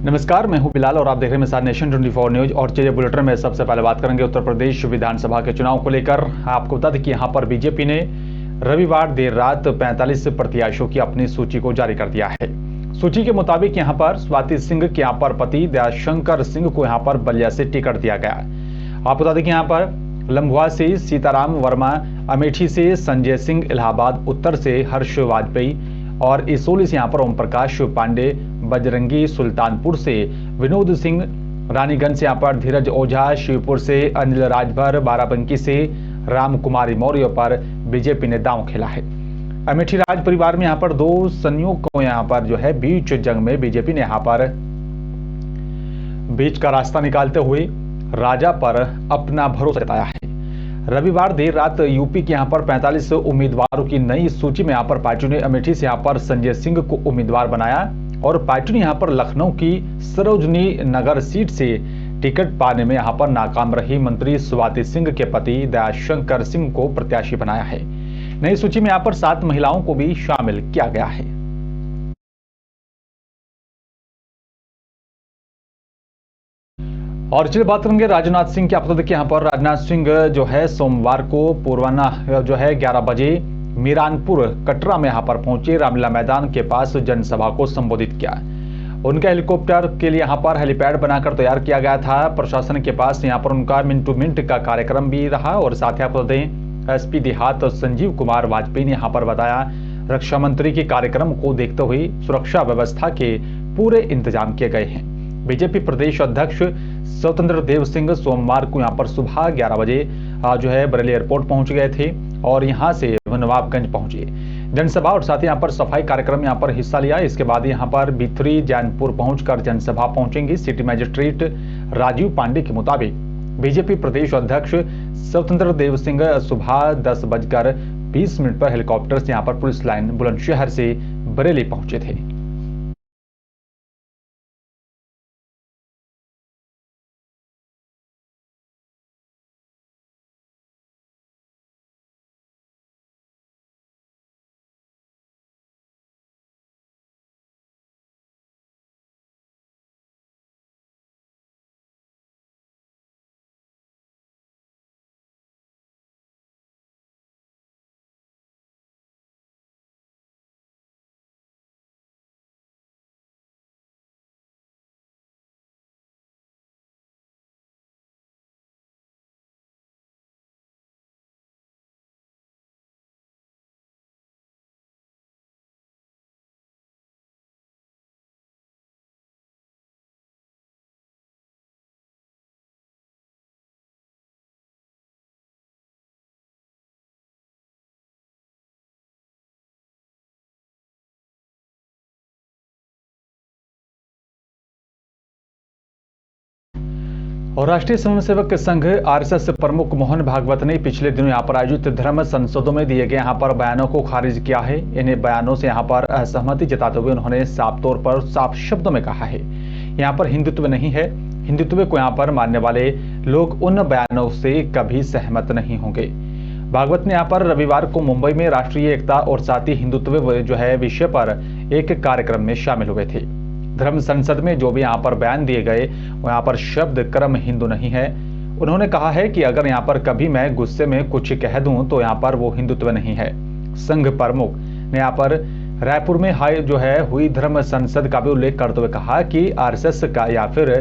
नमस्कार, मैं हूं बिलाल और आप देख रहे हैं मिसाल नेशन 24 न्यूज। और चलिए बुलेटिन में सबसे पहले बात करेंगे उत्तर प्रदेश विधानसभा के चुनाव को लेकर। आपको बता दें कि यहां पर बीजेपी ने रविवार देर रात 45 प्रत्याशियों की अपनी सूची को जारी कर दिया है। सूची के मुताबिक यहां पर स्वाति सिंह के यहां पर पति दयाशंकर सिंह को यहां पर बलिया से टिकट दिया गया। आपको बता दें कि यहां पर लंबुआ से सीताराम वर्मा, अमेठी से संजय सिंह, इलाहाबाद उत्तर से हर्ष वाजपेयी और इसोली से यहाँ पर ओम प्रकाश पांडे, बजरंगी सुल्तानपुर से विनोद सिंह, रानीगंज से यहाँ पर धीरज ओझा, शिवपुर से अनिल राजभर, बाराबंकी से राम कुमारी मौर्य पर बीजेपी ने दांव खेला है। अमेठी राज परिवार में यहाँ पर दो सनियों को यहाँ पर जो है बीच जंग में बीजेपी ने यहाँ पर बीच का रास्ता निकालते हुए राजा पर अपना भरोसा जताया है। रविवार देर रात यूपी के यहां पर 45 उम्मीदवारों की नई सूची में यहां पर पार्टी ने अमेठी से यहां पर संजय सिंह को उम्मीदवार बनाया और पार्टी ने यहां पर लखनऊ की सरोजनी नगर सीट से टिकट पाने में यहां पर नाकाम रही मंत्री स्वाति सिंह के पति दयाशंकर सिंह को प्रत्याशी बनाया है। नई सूची में यहां पर 7 महिलाओं को भी शामिल किया गया है। और चलिए बात करेंगे राजनाथ सिंह की। आपको बता दें कि यहाँ पर राजनाथ सिंह जो है सोमवार को पूर्वाह्न जो है 11 बजे मीरानपुर कटरा में यहाँ पर पहुंचे, रामलीला मैदान के पास जनसभा को संबोधित किया। उनका हेलीकॉप्टर के लिए यहाँ पर हेलीपैड बनाकर तैयार किया गया था। प्रशासन के पास यहाँ पर उनका मिनट टू मिनट का कार्यक्रम भी रहा। और साथ ही आपको बता दें एसपी देहात संजीव कुमार वाजपेयी ने यहाँ पर बताया रक्षा मंत्री के कार्यक्रम को देखते हुए सुरक्षा व्यवस्था के पूरे इंतजाम किए गए हैं। बीजेपी प्रदेश अध्यक्ष स्वतंत्र देव सिंह सोमवार को यहां पर सुबह 11 बजे जो है बरेली एयरपोर्ट पहुंच गए थे और यहां से नवाबगंज पहुंचे। जनसभा और साथ ही यहां पर सफाई कार्यक्रम यहां पर हिस्सा लिया। इसके बाद यहां पर भित्री जैनपुर पहुंचकर जनसभा पहुंचेंगे। सिटी मजिस्ट्रेट राजीव पांडे के मुताबिक बीजेपी प्रदेश अध्यक्ष स्वतंत्र देव सिंह सुबह 10:20 पर हेलीकॉप्टर से यहां पर पुलिस लाइन बुलंदशहर से बरेली पहुंचे थे। और राष्ट्रीय स्वयंसेवक संघ आरएसएस प्रमुख मोहन भागवत ने पिछले दिनों यहां पर आयोजित धर्म संसदों में दिए गए यहां पर बयानों को खारिज किया है। इन्हें बयानों से यहां पर असहमति जताते हुए उन्होंने साफ तौर पर साफ शब्दों में कहा है यहां पर हिंदुत्व नहीं है। हिंदुत्व को यहां पर मानने वाले लोग उन बयानों से कभी सहमत नहीं होंगे। भागवत ने यहाँ पर रविवार को मुंबई में राष्ट्रीय एकता और साथ ही हिंदुत्व जो है विषय पर एक कार्यक्रम में शामिल हुए थे। धर्म संसद में जो भी यहाँ पर बयान दिए गए वो यहाँ पर शब्द क्रम हिंदू नहीं है। उन्होंने कहा है कि अगर यहाँ पर कभी मैं गुस्से में कुछ कह दूं तो यहाँ पर वो हिंदुत्व नहीं है। संघ प्रमुख ने यहाँ पर रायपुर में जो है हुई धर्म संसद का भी उल्लेख करते हुए कहा कि आरएसएस का या फिर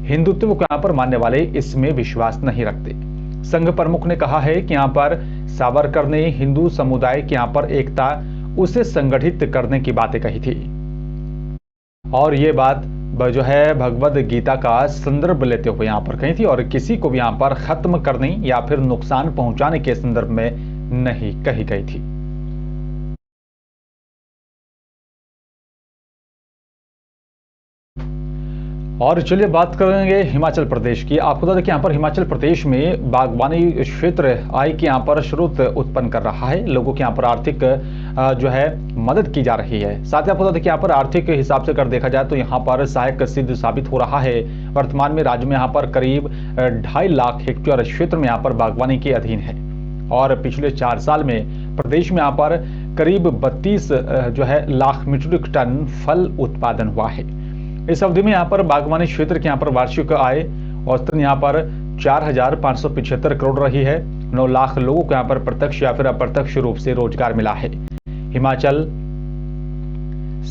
हिंदुत्व को यहाँ पर मानने वाले इसमें विश्वास नहीं रखते। संघ प्रमुख ने कहा है कि यहाँ पर सावरकर ने हिंदू समुदाय की यहाँ पर एकता उसे संगठित करने की बातें कही थी और ये बात जो है भगवद गीता का संदर्भ लेते हुए यहाँ पर कही थी और किसी को भी यहाँ पर खत्म करने या फिर नुकसान पहुंचाने के संदर्भ में नहीं कही गई थी। और चलिए बात करेंगे हिमाचल प्रदेश की। आपको बता दें कि यहाँ पर हिमाचल प्रदेश में बागवानी क्षेत्र आय के यहाँ पर स्रोत उत्पन्न कर रहा है। लोगों के यहाँ पर आर्थिक जो है मदद की जा रही है। साथ ही आपको बता दें कि यहाँ पर आर्थिक हिसाब से अगर देखा जाए तो यहाँ पर सहायक सिद्ध साबित हो रहा है। वर्तमान में राज्य में यहाँ पर करीब 2.5 लाख हेक्टेयर क्षेत्र में यहाँ पर बागवानी के अधीन है और पिछले 4 साल में प्रदेश में यहाँ पर करीब 32 जो है लाख मीट्रिक टन फल उत्पादन हुआ है। इस अवधि में यहाँ पर बागवानी क्षेत्र के यहाँ पर वार्षिक आय औसतन यहाँ पर 4,575 करोड़ रही है। 9 लाख लोगों को यहाँ पर प्रत्यक्ष या फिर अप्रत्यक्ष रूप से रोजगार मिला है। हिमाचल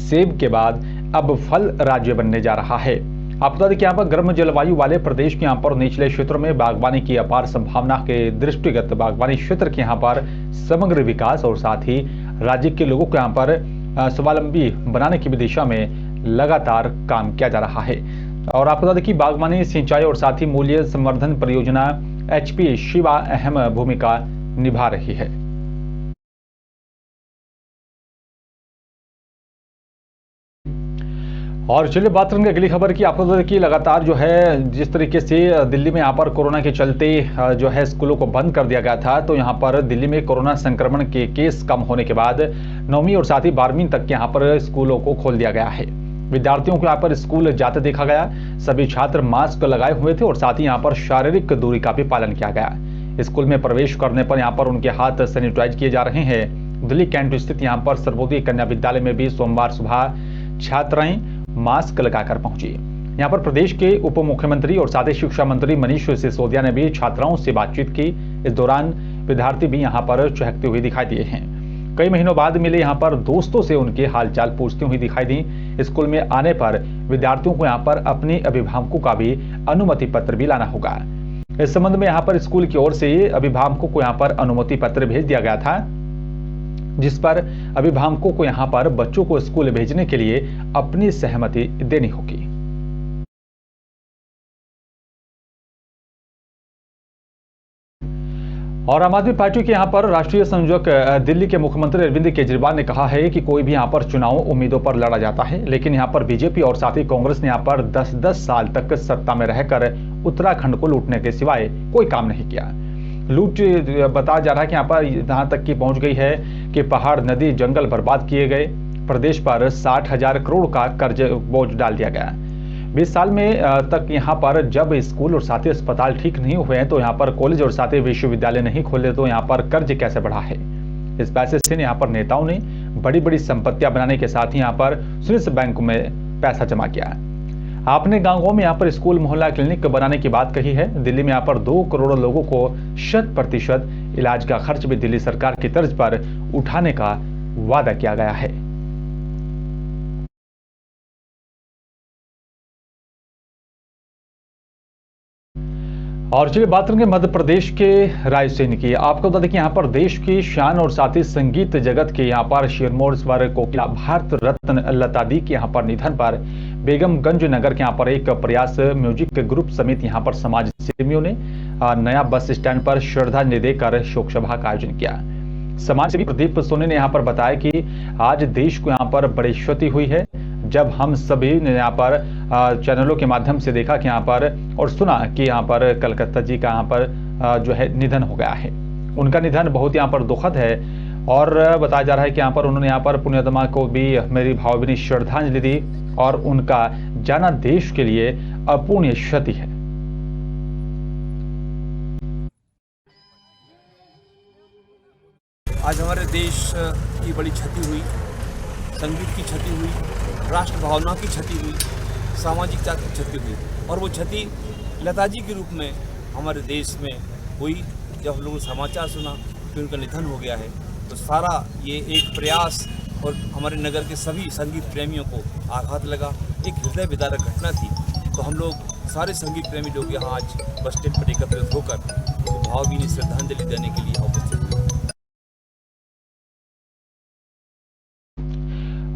सेब के बाद अब फल राज्य बनने जा रहा है। आपको बता दें कि यहाँ पर गर्म जलवायु वाले प्रदेश के यहाँ पर निचले क्षेत्रों में बागवानी की अपार संभावना के दृष्टिगत बागवानी क्षेत्र के यहाँ पर समग्र विकास और साथ ही राज्य के लोगों को यहाँ पर स्वावलंबी बनाने की दिशा में लगातार काम किया जा रहा है। और आपको बता दें कि बागवानी, सिंचाई और साथ ही मूल्य संवर्धन परियोजना HP शिवा अहम भूमिका निभा रही है। और चलिए बात करेंगे अगली खबर की। आपको बता दें कि लगातार जो है जिस तरीके से दिल्ली में यहाँ पर कोरोना के चलते जो है स्कूलों को बंद कर दिया गया था, तो यहाँ पर दिल्ली में कोरोना संक्रमण के केस कम होने के बाद 9वीं और साथ ही 12वीं तक यहाँ पर स्कूलों को खोल दिया गया है। विद्यार्थियों को यहाँ पर स्कूल जाते देखा गया। सभी छात्र मास्क लगाए हुए थे और साथ ही यहाँ पर शारीरिक दूरी का भी पालन किया गया। स्कूल में प्रवेश करने पर यहाँ पर उनके हाथ सैनिटाइज किए जा रहे हैं। दिल्ली कैंट स्थित यहाँ पर सर्वोदय कन्या विद्यालय में भी सोमवार सुबह छात्राएं मास्क लगाकर पहुंची। यहाँ पर प्रदेश के उप मुख्यमंत्री और साथ ही शिक्षा मंत्री मनीष सिसोदिया ने भी छात्राओं से बातचीत की। इस दौरान विद्यार्थी भी यहाँ पर चहकते हुए दिखाई दिए हैं। कई महीनों बाद मिले यहाँ पर दोस्तों से उनके हालचाल पूछती हुई दिखाई दी। स्कूल में आने पर विद्यार्थियों को यहाँ पर अपने अभिभावकों का भी अनुमति पत्र भी लाना होगा। इस संबंध में यहाँ पर स्कूल की ओर से अभिभावकों को यहाँ पर अनुमति पत्र भेज दिया गया था, जिस पर अभिभावकों को यहाँ पर बच्चों को स्कूल भेजने के लिए अपनी सहमति देनी होगी। और आम आदमी पार्टी के यहाँ पर राष्ट्रीय संयोजक दिल्ली के मुख्यमंत्री अरविंद केजरीवाल ने कहा है कि कोई भी यहाँ पर चुनाव उम्मीदों पर लड़ा जाता है, लेकिन यहाँ पर बीजेपी और साथ ही कांग्रेस ने यहाँ पर 10-10 साल तक सत्ता में रहकर उत्तराखंड को लूटने के सिवाय कोई काम नहीं किया। लूट बताया जा रहा है कि यहाँ पर यहाँ तक की पहुंच गई है कि पहाड़, नदी, जंगल बर्बाद किए गए। प्रदेश पर 60,000 करोड़ का कर्ज बोझ डाल दिया गया। 20 साल में तक यहाँ पर जब स्कूल और साथ ही अस्पताल ठीक नहीं हुए हैं, तो यहाँ पर कॉलेज और साथ ही विश्वविद्यालय नहीं खोले, तो यहाँ पर कर्ज कैसे बढ़ा है। इस पैसे से यहाँ पर नेताओं ने बड़ी बड़ी संपत्तियां बनाने के साथ ही यहाँ पर स्विस बैंक में पैसा जमा किया। आपने गांवों में यहाँ पर स्कूल, मोहल्ला क्लिनिक बनाने की बात कही है। दिल्ली में यहाँ पर 2 करोड़ लोगों को 100% इलाज का खर्च भी दिल्ली सरकार की तर्ज पर उठाने का वादा किया गया है। और चलिए बात करेंगे मध्य प्रदेश के रायसेन की। आपको बता दें कि यहाँ पर देश की शान और साथ ही संगीत जगत के यहाँ पर शिरमौर स्वर कोकिला भारत रत्न लता दी के यहाँ पर निधन पर बेगमगंज नगर के यहाँ पर एक प्रयास म्यूजिक ग्रुप समेत यहाँ पर समाज सेवियों ने नया बस स्टैंड पर श्रद्धांजलि देकर शोक सभा का आयोजन किया। समाज सेवी प्रदीप सोनी ने यहाँ पर बताया कि आज देश को यहाँ पर बड़ी क्षति हुई है, जब हम सभी ने यहाँ पर चैनलों के माध्यम से देखा कि यहाँ पर और सुना कि यहाँ पर कलकत्ता जी का यहाँ पर जो है निधन हो गया है। उनका निधन बहुत यहाँ पर दुखद है और बताया जा रहा है कि यहाँ पर उन्होंने यहाँ पर पुण्यात्मा को भी मेरी भावभीनी श्रद्धांजलि दी और उनका जाना देश के लिए अपूर्णीय क्षति है। आज हमारे देश की बड़ी क्षति हुई, संगीत की क्षति हुई, राष्ट्र भावना की क्षति हुई, सामाजिकता की क्षति हुई और वो क्षति लता जी के रूप में हमारे देश में हुई। जब हम लोगों ने समाचार सुना कि उनका निधन हो गया है, तो सारा ये एक प्रयास और हमारे नगर के सभी संगीत प्रेमियों को आघात लगा। एक हृदय विदारक घटना थी। तो हम लोग सारे संगीत प्रेमी लोग यहाँ आज बस स्टैंड पर एकत्रित होकर उनको भावभीनी श्रद्धांजलि देने के लिए उपस्थित हुए।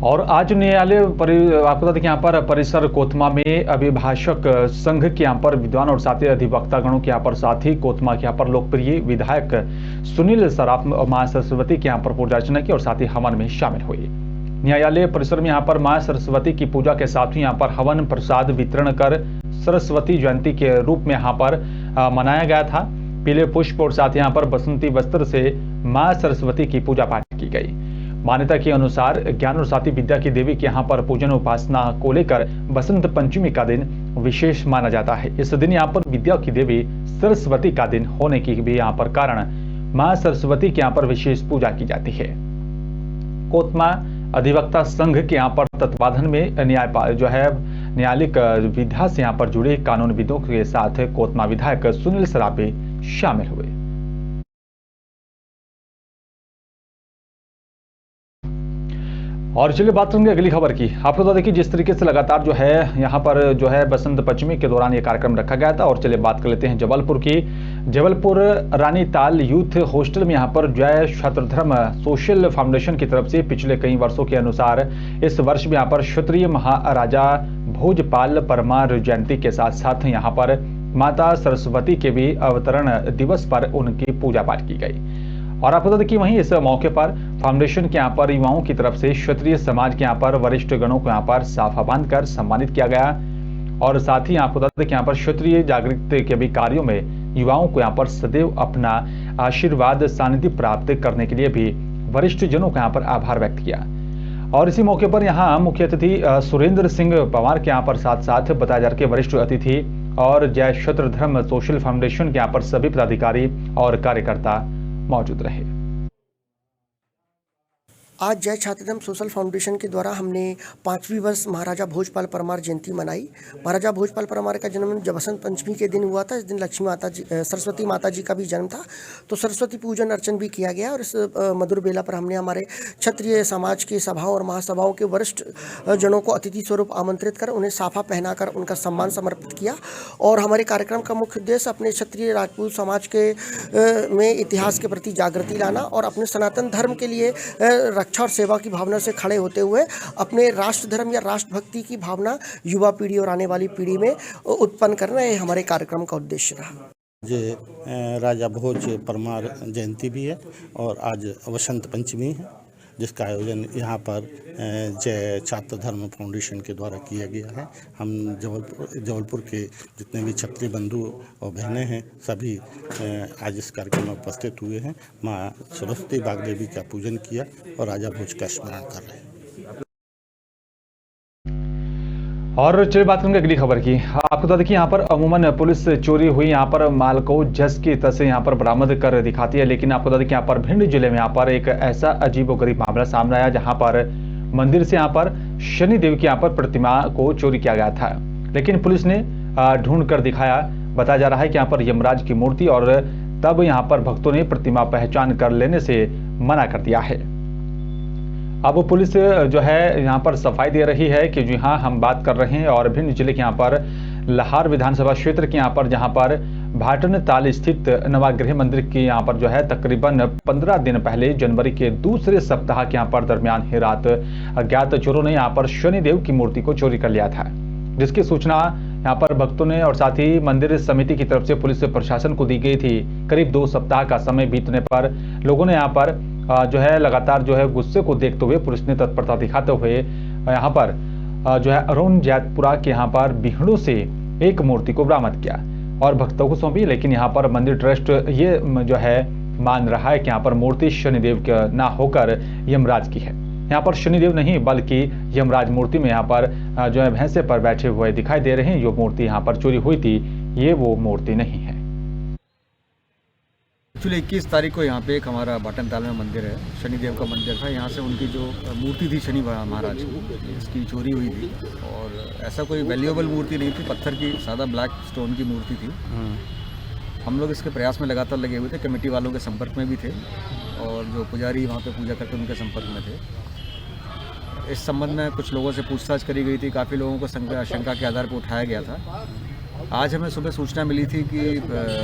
और आज न्यायालय आपको बता दें कि यहाँ पर परिसर कोतमा में अभिभाषक संघ के यहाँ पर विद्वान और साथ ही अधिवक्तागणों के यहाँ पर साथ ही कोतमा के यहाँ पर लोकप्रिय विधायक सुनील सराफ मां सरस्वती के यहाँ पर पूजा अर्चना की और साथ ही हवन में शामिल हुई। न्यायालय परिसर में यहाँ पर मां सरस्वती की पूजा के साथ ही यहाँ पर हवन प्रसाद वितरण कर सरस्वती जयंती के रूप में यहाँ पर मनाया गया था। पीले पुष्प और साथ यहाँ पर बसंती वस्त्र से मां सरस्वती की पूजा पाठ की गई। मान्यता के अनुसार ज्ञान और साथ ही विद्या की देवी के यहाँ पर पूजन उपासना को लेकर बसंत पंचमी का दिन विशेष माना जाता है। इस दिन यहाँ पर विद्या की देवी सरस्वती का दिन होने की भी यहाँ पर कारण मां सरस्वती के यहाँ पर विशेष पूजा की जाती है। कोतमा अधिवक्ता संघ के यहाँ पर तत्वाधान में न्यायालयिक विधा से यहाँ पर जुड़े कानूनविदों के साथ कोतमा विधायक सुनील सराबे शामिल हुए। और चलिए बात करेंगे अगली खबर की। आपको तो देखिए जिस तरीके से लगातार जो है यहाँ पर जो है बसंत पंचमी के दौरान ये कार्यक्रम रखा गया था। और चलिए बात कर लेते हैं जबलपुर की। जबलपुर रानीताल यूथ हॉस्टल में यहाँ पर जय छात्रधर्म सोशल फाउंडेशन की तरफ से पिछले कई वर्षों के अनुसार इस वर्ष भी यहाँ पर क्षत्रिय महाराजा भोजपाल परमार जयंती के साथ साथ यहाँ पर माता सरस्वती के भी अवतरण दिवस पर उनकी पूजा पाठ की गई। और आपको बता दें कि वहीं इस मौके पर फाउंडेशन के यहाँ पर युवाओं की तरफ से क्षत्रिय समाज के यहाँ पर वरिष्ठ गणों को यहाँ पर साफा बांधकर सम्मानित किया गया। और साथ ही आपको बता दें कि यहाँ पर क्षत्रिय जागृति के भी कार्यों में युवाओं को यहाँ पर सदैव अपना आशीर्वाद सानिध्य प्राप्त करने के लिए भी वरिष्ठ जनों का यहाँ पर आभार व्यक्त किया। और इसी मौके पर यहाँ मुख्य अतिथि सुरेंद्र सिंह पवार के यहाँ पर साथ साथ बताया जा रहा है कि वरिष्ठ अतिथि और जय छात्रधर्म सोशल फाउंडेशन के यहाँ पर सभी पदाधिकारी और कार्यकर्ता मौजूद रहे। आज जय छात्रधर्म सोशल फाउंडेशन के द्वारा हमने 5वीं वर्ष महाराजा भोजपाल परमार जयंती मनाई। महाराजा भोजपाल परमार का जन्म जब बसंत पंचमी के दिन हुआ था। इस दिन लक्ष्मी माता जी सरस्वती माता जी का भी जन्म था, तो सरस्वती पूजन अर्चन भी किया गया। और इस मधुर बेला पर हमने हमारे क्षत्रिय समाज की सभाओं और महासभाओं के वरिष्ठ जनों को अतिथि स्वरूप आमंत्रित कर उन्हें साफा पहनाकर उनका सम्मान समर्पित किया। और हमारे कार्यक्रम का मुख्य उद्देश्य अपने क्षत्रिय राजपूत समाज के में इतिहास के प्रति जागृति लाना और अपने सनातन धर्म के लिए रक्षा और सेवा की भावना से खड़े होते हुए अपने राष्ट्र धर्म या राष्ट्रभक्ति की भावना युवा पीढ़ी और आने वाली पीढ़ी में उत्पन्न करना, ये हमारे कार्यक्रम का उद्देश्य रहा। आज राजा भोज परमार जयंती भी है और आज वसंत पंचमी है, जिसका आयोजन यहाँ पर जय छात्र धर्म फाउंडेशन के द्वारा किया गया है। हम जबलपुर के जितने भी क्षत्रिय बंधु और बहनें हैं सभी आज इस कार्यक्रम में उपस्थित हुए हैं। माँ सरस्वती बागदेवी का पूजन किया और राजा भोज का स्मरण कर रहे हैं। और चलिए बात करेंगे अगली खबर की। आपको बता दें कि यहाँ पर अमूमन पुलिस चोरी हुई यहाँ पर माल को जस की तरह से यहाँ पर बरामद कर दिखाती है, लेकिन आपको बता दें कि यहाँ पर भिंड जिले में यहाँ पर एक ऐसा अजीबोगरीब मामला सामने आया जहाँ पर मंदिर से यहाँ पर शनिदेव की यहाँ पर प्रतिमा को चोरी किया गया था, लेकिन पुलिस ने ढूंढ कर दिखाया। बताया जा रहा है कि यहाँ पर यमराज की मूर्ति, और तब यहाँ पर भक्तों ने प्रतिमा पहचान कर लेने से मना कर दिया है। अब पुलिस जो है यहाँ पर सफाई दे रही है कि जी हाँ हम बात कर रहे हैं। और भिंड जिले के यहाँ पर लाहार विधानसभा क्षेत्र के यहाँ पर जहाँ पर भाटन ताल स्थित नवागृह मंदिर के यहाँ पर जो है तकरीबन 15 दिन पहले जनवरी के दूसरे सप्ताह के यहाँ पर दरमियान ही रात अज्ञात चोरों ने यहाँ पर शनिदेव की मूर्ति को चोरी कर लिया था, जिसकी सूचना यहाँ पर भक्तों ने और साथ ही मंदिर समिति की तरफ से पुलिस प्रशासन को दी गई थी। करीब 2 सप्ताह का समय बीतने पर लोगों ने यहाँ पर जो है लगातार जो है गुस्से को देखते हुए पुलिस ने तत्परता दिखाते हुए यहाँ पर जो है अरुण जैतपुरा के यहाँ पर बिहड़ों से एक मूर्ति को बरामद किया और भक्तों को सौंपी। लेकिन यहाँ पर मंदिर ट्रस्ट ये जो है मान रहा है कि यहाँ पर मूर्ति शनिदेव का ना होकर यमराज की है। यहाँ पर शनिदेव नहीं बल्कि यमराज मूर्ति में यहाँ पर जो है भैंसे पर बैठे हुए दिखाई दे रहे हैं। जो मूर्ति यहाँ पर चोरी हुई थी ये वो मूर्ति नहीं है। एक्चुअली 21 तारीख को यहाँ पे एक हमारा भाटन ताल में मंदिर है, शनिदेव का मंदिर था। यहाँ से उनकी जो मूर्ति थी शनि महाराज की, इसकी चोरी हुई थी। और ऐसा कोई वैल्यूएबल मूर्ति नहीं थी, पत्थर की सादा ब्लैक स्टोन की मूर्ति थी। हम लोग इसके प्रयास में लगातार लगे हुए थे, कमेटी वालों के संपर्क में भी थे और जो पुजारी वहाँ पे पूजा करते उनके संपर्क में थे। इस संबंध में कुछ लोगों से पूछताछ करी गई थी, काफ़ी लोगों को शंका के आधार पर उठाया गया था। आज हमें सुबह सूचना मिली थी कि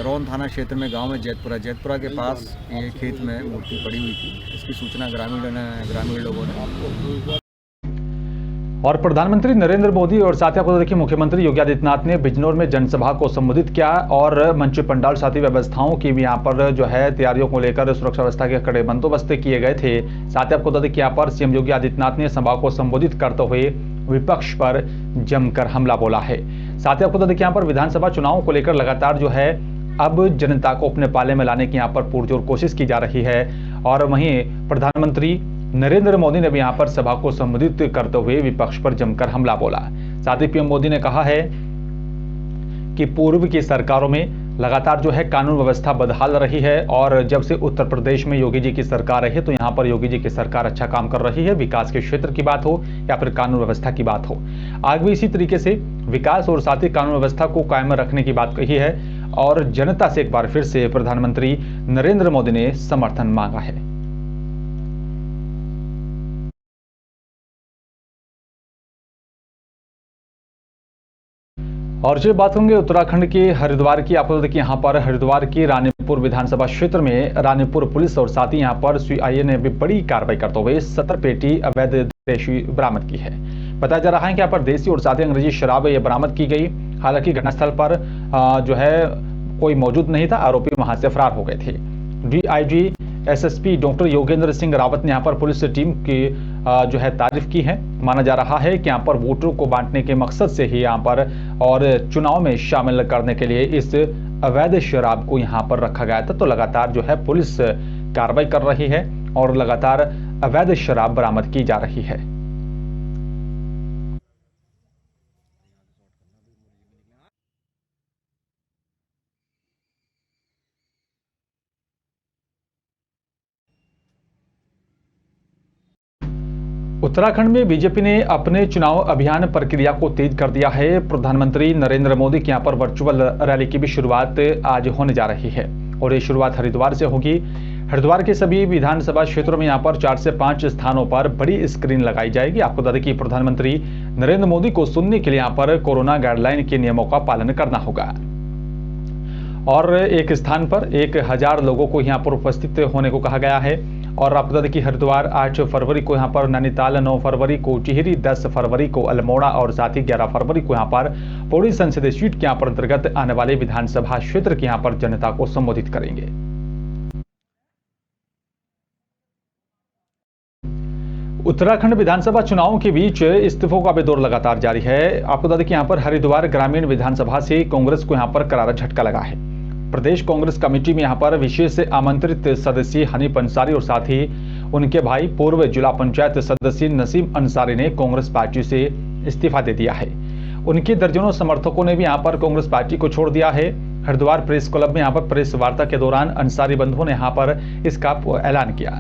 रौन थाना क्षेत्र में गांव में जैतपुरा के पास ये खेत में मूर्ति पड़ी हुई थी। इसकी सूचना ग्रामीण लोगों ने। और प्रधानमंत्री नरेंद्र मोदी और साथ ही देखिए मुख्यमंत्री योगी आदित्यनाथ ने बिजनौर में जनसभा को संबोधित किया और मंच पंडाल साथी व्यवस्थाओं की भी यहाँ पर जो है तैयारियों को लेकर सुरक्षा व्यवस्था के कड़े बंदोबस्त किए गए थे। साथ ही आपको बता दें कि यहाँ पर सीएम योगी आदित्यनाथ ने सभा को संबोधित करते हुए विपक्ष पर जमकर हमला बोला है। साथ ही आपको बता दें कि यहाँ पर विधानसभा चुनावों को लेकर लगातार जो है अब जनता को अपने पाले में लाने की यहाँ पर पुरजोर कोशिश की जा रही है। और वहीं प्रधानमंत्री नरेंद्र मोदी ने भी यहाँ पर सभा को संबोधित करते हुए विपक्ष पर जमकर हमला बोला। साथ ही पीएम मोदी ने कहा है कि पूर्व की सरकारों में लगातार जो है कानून व्यवस्था बदहाल रही है और जब से उत्तर प्रदेश में योगी जी की सरकार रही है तो यहाँ पर योगी जी की सरकार अच्छा काम कर रही है। विकास के क्षेत्र की बात हो या फिर कानून व्यवस्था की बात हो, आगे भी इसी तरीके से विकास और साथ ही कानून व्यवस्था को कायम रखने की बात कही है और जनता से एक बार फिर से प्रधानमंत्री नरेंद्र मोदी ने समर्थन मांगा है। और जो बात होंगे उत्तराखंड के हरिद्वार की, आपको देखिए यहाँ पर हरिद्वार की रानीपुर विधानसभा क्षेत्र में रानीपुर पुलिस और साथ ही यहाँ पर सीआईए ने भी बड़ी कार्रवाई करते हुए 70 पेटी अवैध देशी बरामद की है। बताया जा रहा है कि यहाँ पर देसी और साथ ही अंग्रेजी शराब ये बरामद की गई। हालांकि घटनास्थल पर जो है कोई मौजूद नहीं था, आरोपी वहां से फरार हो गए थे। DIG SSP doctor Yogendra Singh Rawat ने यहाँ पर पुलिस टीम की जो है तारीफ की है। माना जा रहा है कि यहाँ पर वोटरों को बांटने के मकसद से ही यहाँ पर और चुनाव में शामिल करने के लिए इस अवैध शराब को यहाँ पर रखा गया था। तो लगातार जो है पुलिस कार्रवाई कर रही है और लगातार अवैध शराब बरामद की जा रही है। उत्तराखंड में बीजेपी ने अपने चुनाव अभियान प्रक्रिया को तेज कर दिया है। प्रधानमंत्री नरेंद्र मोदी की यहाँ पर वर्चुअल रैली की भी शुरुआत आज होने जा रही है और ये शुरुआत हरिद्वार से होगी। हरिद्वार के सभी विधानसभा क्षेत्रों में यहाँ पर 4 से 5 स्थानों पर बड़ी स्क्रीन लगाई जाएगी। आपको बता दें कि प्रधानमंत्री नरेंद्र मोदी को सुनने के लिए यहाँ पर कोरोना गाइडलाइन के नियमों का पालन करना होगा और एक स्थान पर 1000 लोगों को यहाँ पर उपस्थित होने को कहा गया है। और आपको बता दें कि हरिद्वार 8 फरवरी को यहाँ पर, नैनीताल 9 फरवरी को, टिहरी 10 फरवरी को, अल्मोड़ा और साथ ही 11 फरवरी को यहाँ पर पौड़ी संसदीय सीट के यहाँ पर अंतर्गत आने वाले विधानसभा क्षेत्र के यहाँ पर जनता को संबोधित करेंगे। उत्तराखंड विधानसभा चुनावों के बीच इस्तीफों का बेदौर लगातार जारी है। आपको बता दें कि यहाँ पर हरिद्वार ग्रामीण विधानसभा से कांग्रेस को यहाँ पर करारा झटका लगा है। प्रदेश कांग्रेस कमेटी में यहाँ पर विशेष आमंत्रित सदस्य हनीफ अंसारी और साथ ही उनके भाई पूर्व जिला पंचायत सदस्य नसीम अंसारी ने कांग्रेस पार्टी से इस्तीफा दे दिया है। उनके दर्जनों समर्थकों ने भी यहाँ पर कांग्रेस पार्टी को छोड़ दिया है। हरिद्वार प्रेस क्लब में यहाँ पर प्रेस वार्ता के दौरान अंसारी बंधुओं ने यहाँ पर इसका ऐलान किया।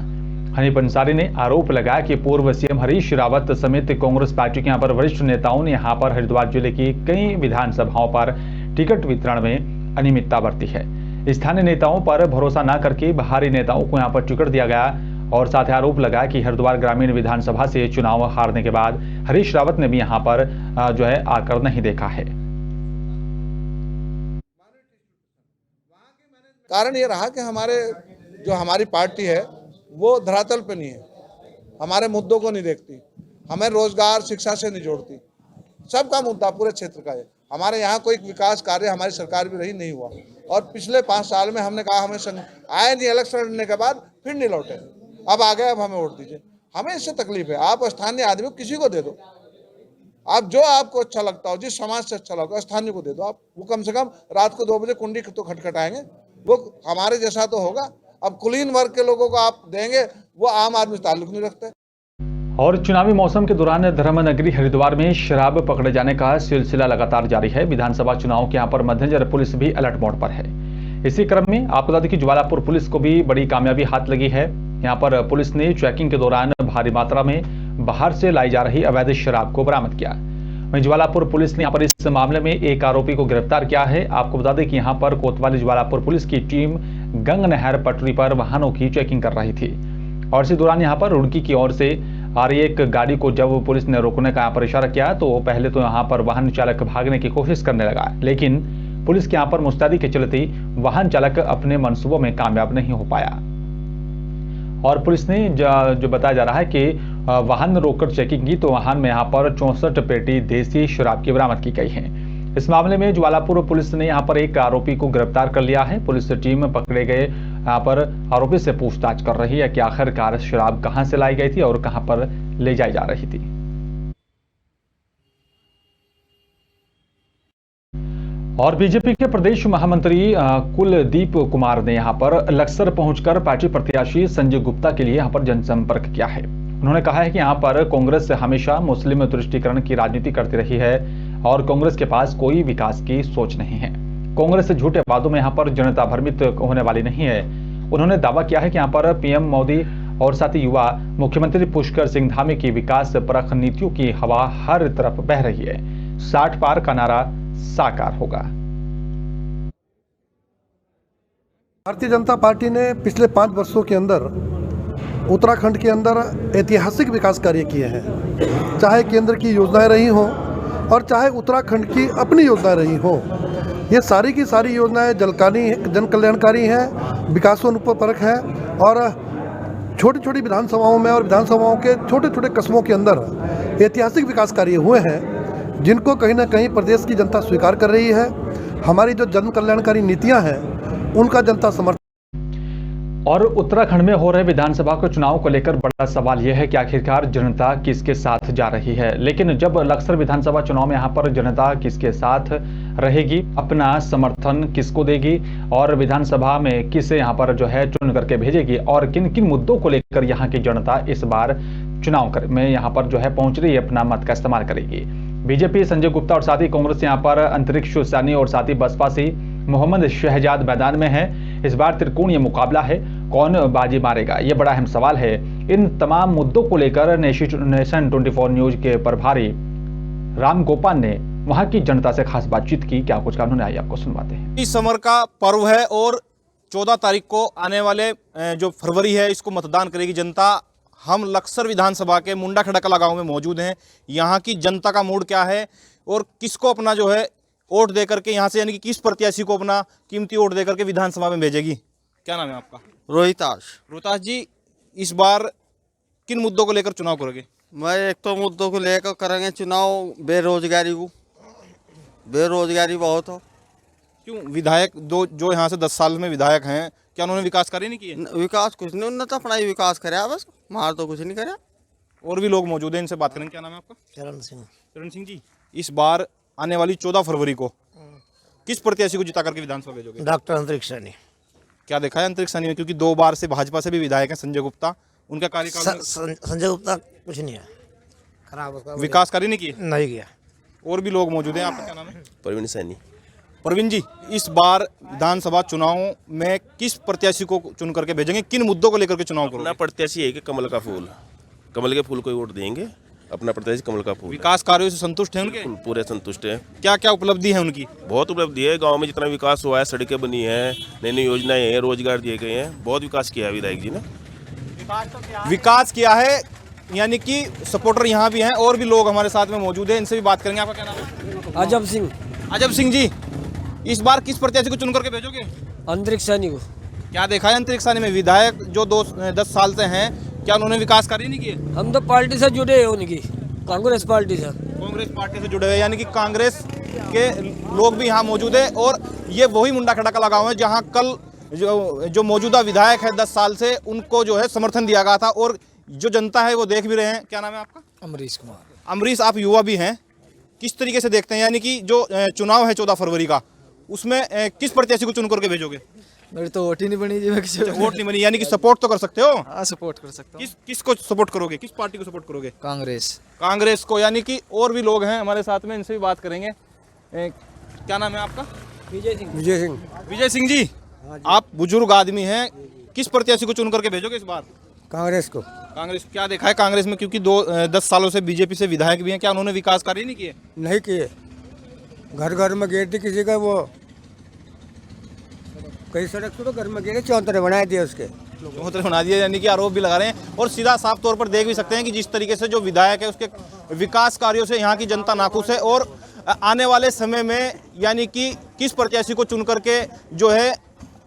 हनीफ अंसारी ने आरोप लगाया कि पूर्व सीएम हरीश रावत समेत कांग्रेस पार्टी के यहाँ पर वरिष्ठ नेताओं ने यहाँ पर हरिद्वार जिले की कई विधानसभाओं पर टिकट वितरण में अनियमितता बरती है। स्थानीय नेताओं पर भरोसा न करके बाहरी नेताओं को यहाँ पर टिकट दिया गया और साथ ही आरोप लगाया कि हरिद्वार ग्रामीण विधानसभा से चुनाव हारने के बाद हरीश रावत ने भी यहाँ पर जो है आकर नहीं देखा है। कारण ये रहा कि हमारी पार्टी है वो धरातल पे नहीं है, हमारे मुद्दों को नहीं देखती, हमें रोजगार शिक्षा से नहीं जोड़ती। सबका मुद्दा पूरे क्षेत्र का है। हमारे यहाँ कोई विकास कार्य हमारी सरकार भी रही नहीं हुआ और पिछले 5 साल में हमने कहा हमें आए नहीं, इलेक्शन लड़ने के बाद फिर नहीं लौटे, अब आ गए, अब हमें वोट दीजिए। हमें इससे तकलीफ है। आप स्थानीय आदमी किसी को दे दो, आप जो आपको अच्छा लगता हो, जिस समाज से अच्छा लगता हो स्थानीय को दे दो। आप वो कम से कम रात को 2 बजे कुंडी तो खटखटाएंगे, वो हमारे जैसा तो होगा। अब कुलीन वर्ग के लोगों को आप देंगे, वो आम आदमी से ताल्लुक नहीं रखते। और चुनावी मौसम के दौरान धर्मनगरी हरिद्वार में शराब पकड़े जाने का सिलसिला लगातार जारी है। विधानसभा चुनाव के यहाँ पर मद्देनजर पुलिस भी अलर्ट मोड पर है। इसी क्रम में आपको बता दें कि ज्वालापुर पुलिस को भी बड़ी कामयाबी हाथ लगी है। यहाँ पर पुलिस ने चेकिंग के दौरान भारी मात्रा में बाहर से लाई जा रही अवैध शराब को बरामद किया। वहीं ज्वालापुर पुलिस ने यहाँ पर इस मामले में एक आरोपी को गिरफ्तार किया है। आपको बता दें कि यहाँ पर कोतवाली ज्वालापुर पुलिस की टीम गंग नहर पटरी पर वाहनों की चेकिंग कर रही थी और इसी दौरान यहाँ पर रुड़की की ओर से आ रही एक गाड़ी को जब पुलिस ने रोकने का यहाँ पर इशारा किया तो पहले तो यहाँ पर वाहन चालक भागने की कोशिश करने लगा, लेकिन पुलिस के यहाँ पर मुस्तैदी के चलते वाहन चालक अपने मंसूबों में कामयाब नहीं हो पाया और पुलिस ने जो बताया जा रहा है कि वाहन रोककर चेकिंग की तो वाहन में यहाँ पर 64 पेटी देसी शराब की बरामद की गई है। इस मामले में ज्वालापुर पुलिस ने यहाँ पर एक आरोपी को गिरफ्तार कर लिया है। पुलिस टीम पकड़े गए यहाँ पर आरोपी से पूछताछ कर रही है कि आखिरकार शराब कहां से लाई गई थी और कहां पर ले जाई जा रही थी। और बीजेपी के प्रदेश महामंत्री कुलदीप कुमार ने यहाँ पर लक्सर पहुंचकर पार्टी प्रत्याशी संजय गुप्ता के लिए यहाँ पर जनसंपर्क किया है। उन्होंने कहा है कि यहाँ पर कांग्रेस हमेशा मुस्लिम तुष्टीकरण की राजनीति करती रही है और कांग्रेस के पास कोई विकास की सोच नहीं है। कांग्रेस झूठे वादों में यहाँ पर जनता भ्रमित होने वाली नहीं है। उन्होंने दावा किया है कि यहाँ पर पीएम मोदी और साथ ही युवा मुख्यमंत्री पुष्कर सिंह धामी की विकास परख नीतियों की हवा हर तरफ बह रही है। 60 पार का नारा साकार होगा। भारतीय जनता पार्टी ने पिछले 5 वर्षों के अंदर उत्तराखंड के अंदर ऐतिहासिक विकास कार्य किए हैं, चाहे केंद्र की योजनाएं रही हों और चाहे उत्तराखंड की अपनी योजनाएं रही हों। ये सारी की सारी योजनाएं जन कल्याणकारी हैं, विकासोन्मुख हैं और छोटी छोटी विधानसभाओं में और विधानसभाओं के छोटे छोटे कस्बों के अंदर ऐतिहासिक विकास कार्य हुए हैं, जिनको कहीं ना कहीं प्रदेश की जनता स्वीकार कर रही है। हमारी जो जन कल्याणकारी नीतियां हैं उनका जनता समर्थन। और उत्तराखंड में हो रहे विधानसभा के चुनाव को लेकर बड़ा सवाल यह है कि आखिरकार जनता किसके साथ जा रही है। लेकिन जब लक्सर विधानसभा चुनाव में यहाँ पर जनता किसके साथ रहेगी, अपना समर्थन किसको देगी और विधानसभा में किसे यहाँ पर जो है चुन करके भेजेगी और किन किन मुद्दों को लेकर यहाँ की जनता इस बार चुनाव में यहाँ पर जो है पहुंच रही है, अपना मत का इस्तेमाल करेगी। बीजेपी संजय गुप्ता और साथ ही कांग्रेस यहाँ पर अंतरिक्ष सैनी और साथ ही बसपा से मोहम्मद शहजाद मैदान में है। इस बार त्रिकोणीय मुकाबला है, कौन बाजी मारेगा, ये बड़ा अहम सवाल है। इन तमाम मुद्दों को लेकर नेशन 24 न्यूज के प्रभारी राम गोपाल ने वहां की जनता से खास बातचीत की। क्या कुछ उन्होंने आई, आपको सुनवाते हैं। इस समर का पर्व है और 14 तारीख को आने वाले जो फरवरी है इसको मतदान करेगी जनता। हम लक्सर विधानसभा के मुंडा खड़कला गांव में मौजूद हैं। यहाँ की जनता का मूड क्या है और किसको अपना जो है वोट दे करके यहाँ से, यानी कि किस प्रत्याशी को अपना कीमती वोट दे करके विधानसभा में भेजेगी। क्या नाम है आपका? रोहिताश जी, इस बार किन मुद्दों को लेकर चुनाव करोगे? मैं एक तो मुद्दों को लेकर करेंगे चुनाव, बेरोजगारी को, बेरोजगारी बहुत हो। क्यों? विधायक जो यहाँ से 10 साल में विधायक हैं, क्या उन्होंने विकास कार्य नहीं किए? विकास कुछ नहीं, उन्होंने तो अपना ही विकास कराया, बस मार तो कुछ नहीं कराया। और भी लोग मौजूद हैं, इनसे बात करेंगे। क्या नाम है आपका? चरण सिंह जी, इस बार आने वाली 14 फरवरी को किस प्रत्याशी को जिता करके विधानसभा भेजोगे? डॉक्टर अंतरिक्ष सैनी। क्या देखा है अंतरिक्ष सैनी में? क्योंकि 2 बार से भाजपा से भी विधायक हैं संजय गुप्ता, उनका कार्यकाल संजय गुप्ता कुछ नहीं है, खराब विकास कार्य नहीं किए, नहीं किया। और भी लोग मौजूद हैं। आपका क्या नाम है? प्रवीण सैनी। प्रवीण जी, इस बार विधानसभा चुनाव में किस प्रत्याशी को चुन करके भेजेंगे, किन मुद्दों को लेकर के चुनाव करोगे? अपना प्रत्याशी है कि कमल का फूल, कमल के फूल को वोट देंगे। अपना प्रत्याशी कमल का फूल। विकास कार्यों से संतुष्ट हैं उनके? पूरे संतुष्ट हैं। क्या क्या उपलब्धि है उनकी? बहुत उपलब्धि है, गांव में जितना विकास हुआ है, सड़कें बनी है, नई नई योजनाएं हैं, रोजगार दिए गए हैं, बहुत विकास किया है विधायक जी ने। विकास किया है, यानी कि सपोर्टर यहाँ भी हैं और भी लोग हमारे साथ में मौजूद हैं, इनसे भी बात करेंगे। आपका क्या नाम है? अजब सिंह जी, इस बार किस प्रत्याशी को चुन करके भेजोगे? अंतरिक्ष सैनी को। क्या देखा है अंतरिक्ष सैनी में? विधायक जो 10 साल से हैं, क्या उन्होंने विकास कार्य नहीं किए? हम तो पार्टी से जुड़े हैं, उनकी कांग्रेस पार्टी से जुड़े हुए, यानी कि कांग्रेस के लोग भी यहाँ मौजूद है। और ये वही मुंडा खड़कला गाँव है जहाँ कल जो मौजूदा विधायक है 10 साल से, उनको जो है समर्थन दिया गया था और जो जनता है वो देख भी रहे हैं। क्या नाम है आपका? अमरीश कुमार। अमरीश, आप युवा भी हैं, किस तरीके से देखते हैं, यानी कि जो चुनाव है 14 फरवरी का, उसमें किस प्रत्याशी को चुन करके भेजोगे? मेरी तो वोट ही नहीं बनी जी, मैं किसी वोट नहीं बनी, यानी कि सपोर्ट तो कर सकते हो? हाँ, सपोर्ट कर सकता हूँ। किसको सपोर्ट करोगे, किस पार्टी को सपोर्ट करोगे? कांग्रेस को, यानी कि और भी लोग हैं हमारे साथ में, इनसे भी बात करेंगे। क्या नाम है आपका? विजय सिंह जी, आप बुजुर्ग आदमी हैं, किस प्रत्याशी को चुन करके भेजोगे इस बार? कांग्रेस को। कांग्रेस, क्या देखा है कांग्रेस में? क्योंकि 10 सालों से बीजेपी से विधायक भी हैं, क्या उन्होंने विकास कार्य नहीं किए? नहीं किए, घर घर में गेट थी किसी का, वो कई सड़क तो घर में गेट चौंतरे बना दिए, उसके चौंतरे बना दिए, यानी कि आरोप भी लगा रहे हैं। और सीधा साफ तौर पर देख भी सकते हैं कि जिस तरीके से जो विधायक है उसके विकास कार्यों से यहाँ की जनता नाखुश है। और आने वाले समय में यानी कि किस प्रत्याशी को चुन करके जो है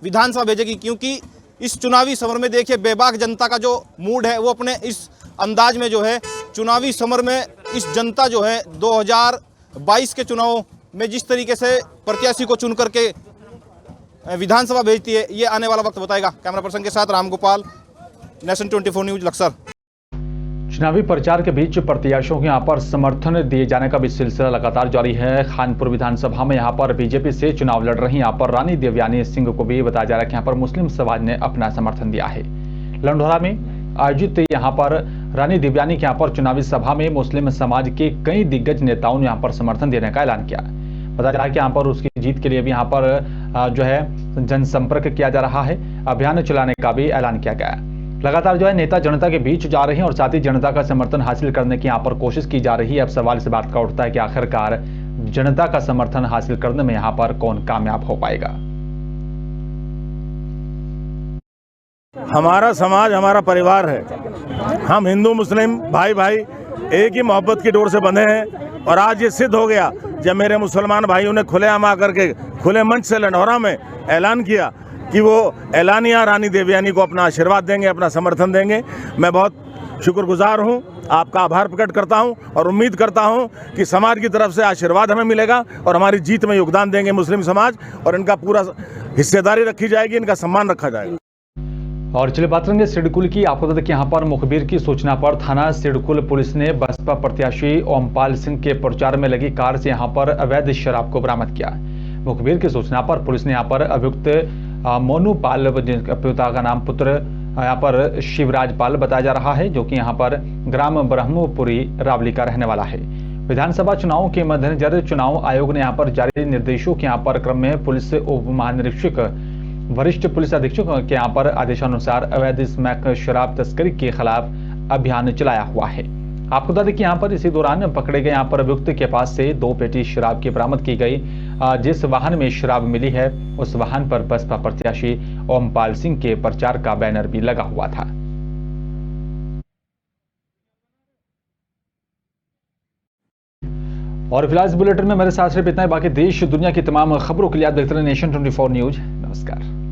विधानसभा भेजेगी, क्योंकि इस चुनावी समर में देखिए बेबाक जनता का जो मूड है वो अपने इस अंदाज में जो है चुनावी समर में इस जनता जो है 2022 के चुनाव में जिस तरीके से प्रत्याशी को चुन करके विधानसभा भेजती है, ये आने वाला वक्त बताएगा। कैमरा पर्सन के साथ राम गोपाल, नेशन 24 न्यूज, लक्सर। चुनावी प्रचार के बीच प्रत्याशियों को यहाँ पर समर्थन दिए जाने का भी सिलसिला लगातार जारी है। खानपुर विधानसभा में यहाँ पर बीजेपी से चुनाव लड़ रही यहाँ पर रानी देवयानी सिंह को भी बताया जा रहा है कि यहाँ पर मुस्लिम समाज ने अपना समर्थन दिया है। लंढौरा में आयोजित यहाँ पर रानी देवयानी के यहाँ पर चुनावी सभा में मुस्लिम समाज के कई दिग्गज नेताओं ने यहाँ पर समर्थन देने का ऐलान किया। बताया जा रहा है कि यहाँ पर उसकी जीत के लिए भी यहाँ पर जो है जनसंपर्क किया जा रहा है, अभियान चलाने का भी ऐलान किया गया है। लगातार जो है नेता जनता के बीच जा रहे हैं और साथ ही जनता का समर्थन हासिल करने की यहाँ पर कोशिश की जा रही है। अब सवाल इस बात का उठता है कि आखिरकार जनता का समर्थन हासिल करने में यहाँ पर कौन कामयाब हो पाएगा। हमारा समाज हमारा परिवार है, हम हिंदू मुस्लिम भाई भाई एक ही मोहब्बत की डोर से बंधे हैं। और आज ये सिद्ध हो गया जब मेरे मुसलमान भाइयों ने खुलेआम आकर के खुले मंच से लंढौरा में ऐलान किया कि वो एलानिया रानी देवयानी को अपना आशीर्वाद देंगे, अपना समर्थन देंगे। मैं बहुत शुक्रगुजार हूँ, आपका आभार प्रकट करता हूँ और उम्मीद करता हूँ कि समाज की तरफ से आशीर्वाद हमें मिलेगा और हमारी जीत में योगदान देंगे मुस्लिम समाज और इनका पूरा हिस्सेदारी रखी जाएगी, इनका सम्मान रखा जाएगा। और चलिए बात करेंगे सिडकुल की। आपको बता दें कि यहाँ पर मुखबिर की सूचना पर थाना सिडकुल पुलिस ने बसपा प्रत्याशी ओमपाल सिंह के प्रचार में लगी कार से यहाँ पर अवैध शराब को बरामद किया। मुखबिर की सूचना पर पुलिस ने यहाँ पर अभियुक्त मोनू पाल, पिता का नाम पुत्र यहाँ पर शिवराज पाल बताया जा रहा है, जो कि यहाँ पर ग्राम ब्रह्मपुरी रावली का रहने वाला है। विधानसभा चुनाव के मद्देनजर चुनाव आयोग ने यहाँ पर जारी निर्देशों के यहाँ पर क्रम में पुलिस उप महानिरीक्षक वरिष्ठ पुलिस अधीक्षक के यहाँ पर आदेशानुसार अवैध स्मैक शराब तस्करी के खिलाफ अभियान चलाया हुआ है। आपको बता दें कि यहाँ पर इसी दौरान पकड़े गए यहाँ पर अभियुक्त के पास से 2 पेटी शराब की बरामद की गई। जिस वाहन में शराब मिली है उस वाहन पर बसपा प्रत्याशी ओमपाल सिंह के प्रचार का बैनर भी लगा हुआ था। और फिलहाल इस बुलेटिन में मेरे साथ सिर्फ इतना ही। बाकी देश दुनिया की तमाम खबरों के लिए आप देखते रहे नेशन 24 न्यूज। नमस्कार।